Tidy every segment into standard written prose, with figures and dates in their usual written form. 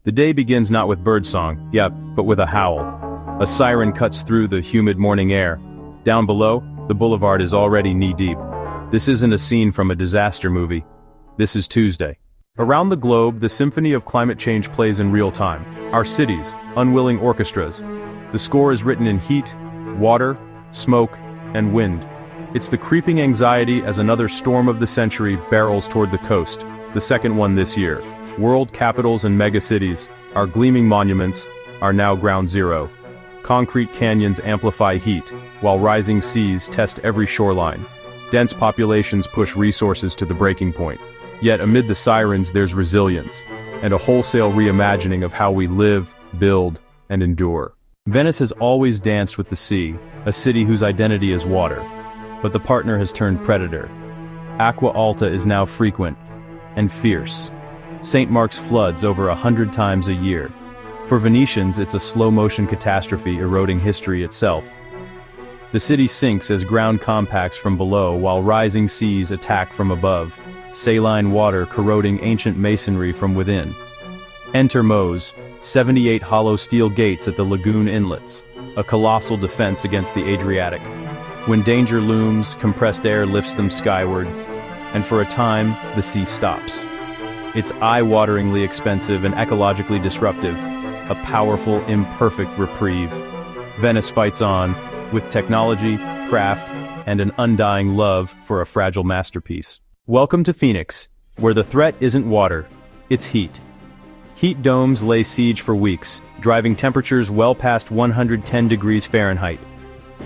The day begins not with birdsong, but with a howl. A siren cuts through the humid morning air. Down below, the boulevard is already knee-deep. This isn't a scene from a disaster movie. This is Tuesday. Around the globe, the symphony of climate change plays in real time. Our cities, unwilling orchestras. The score is written in heat, water, smoke, and wind. It's the creeping anxiety as another storm of the century barrels toward the coast, the second one this year. World capitals and megacities, our gleaming monuments, are now ground zero. Concrete canyons amplify heat, while rising seas test every shoreline. Dense populations push resources to the breaking point. Yet amid the sirens there's resilience, and a wholesale reimagining of how we live, build, and endure. Venice has always danced with the sea, a city whose identity is water. But the partner has turned predator. Acqua Alta is now frequent and fierce. St. Mark's floods over 100 times a year. For Venetians, it's a slow-motion catastrophe eroding history itself. The city sinks as ground compacts from below while rising seas attack from above, saline water corroding ancient masonry from within. Enter Mose, 78 hollow steel gates at the lagoon inlets, a colossal defense against the Adriatic. When danger looms, compressed air lifts them skyward, and for a time, the sea stops. It's eye-wateringly expensive and ecologically disruptive, a powerful, imperfect reprieve. Venice fights on, with technology, craft, and an undying love for a fragile masterpiece. Welcome to Phoenix, where the threat isn't water, it's heat. Heat domes lay siege for weeks, driving temperatures well past 110 degrees Fahrenheit.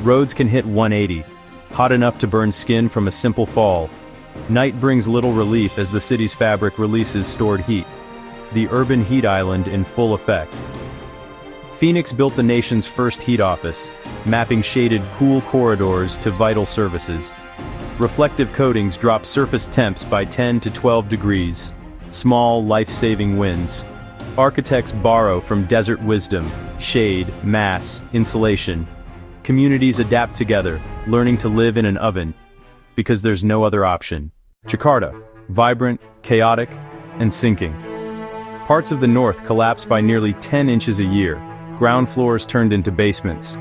Roads can hit 180, hot enough to burn skin from a simple fall. Night brings little relief as the city's fabric releases stored heat. The urban heat island in full effect. Phoenix built the nation's first heat office, mapping shaded, cool corridors to vital services. Reflective coatings drop surface temps by 10 to 12 degrees. Small, life-saving winds. Architects borrow from desert wisdom, shade, mass, insulation. Communities adapt together, learning to live in an oven, because there's no other option. Jakarta, vibrant, chaotic, and sinking. Parts of the north collapse by nearly 10 inches a year, ground floors turned into basements.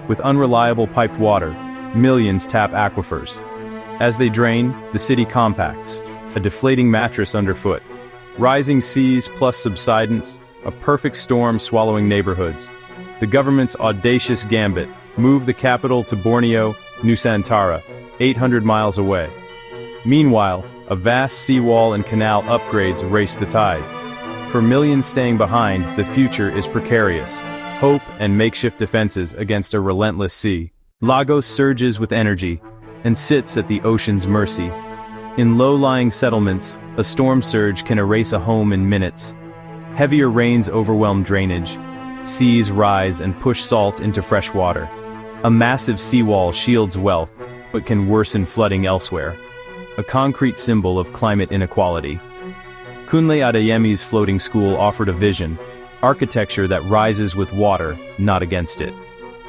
With unreliable piped water, millions tap aquifers. As they drain, the city compacts, a deflating mattress underfoot. Rising seas plus subsidence, a perfect storm swallowing neighborhoods. The government's audacious gambit: move the capital to Borneo, Nusantara, 800 miles away. Meanwhile, a vast seawall and canal upgrades race the tides. For millions staying behind, the future is precarious. Hope and makeshift defenses against a relentless sea. Lagos surges with energy and sits at the ocean's mercy. In low-lying settlements, a storm surge can erase a home in minutes. Heavier rains overwhelm drainage. Seas rise and push salt into fresh water. A massive seawall shields wealth, but can worsen flooding elsewhere. A concrete symbol of climate inequality. Kunle Adeyemi's floating school offered a vision, architecture that rises with water, not against it.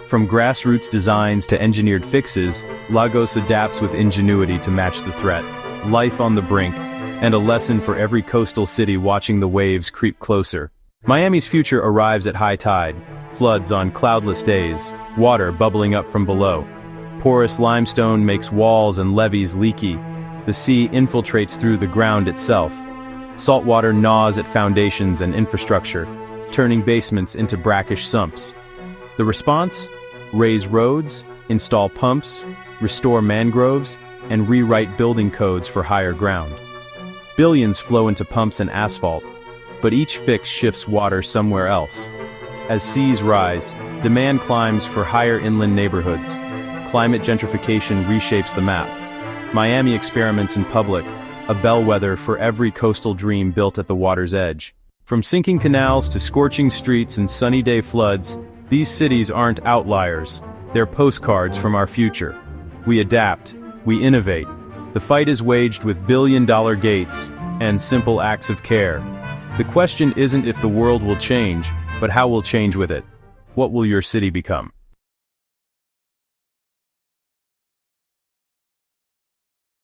From grassroots designs to engineered fixes, Lagos adapts with ingenuity to match the threat. Life on the brink, and a lesson for every coastal city watching the waves creep closer. Miami's future arrives at high tide, floods on cloudless days, water bubbling up from below. Porous limestone makes walls and levees leaky. The sea infiltrates through the ground itself. Saltwater gnaws at foundations and infrastructure, turning basements into brackish sumps. The response? Raise roads, install pumps, restore mangroves, and rewrite building codes for higher ground. Billions flow into pumps and asphalt, but each fix shifts water somewhere else. As seas rise, demand climbs for higher inland neighborhoods. Climate gentrification reshapes the map. Miami experiments in public, a bellwether for every coastal dream built at the water's edge. From sinking canals to scorching streets and sunny day floods, these cities aren't outliers. They're postcards from our future. We adapt, we innovate. The fight is waged with billion-dollar gates and simple acts of care. The question isn't if the world will change, but how we'll change with it. What will your city become?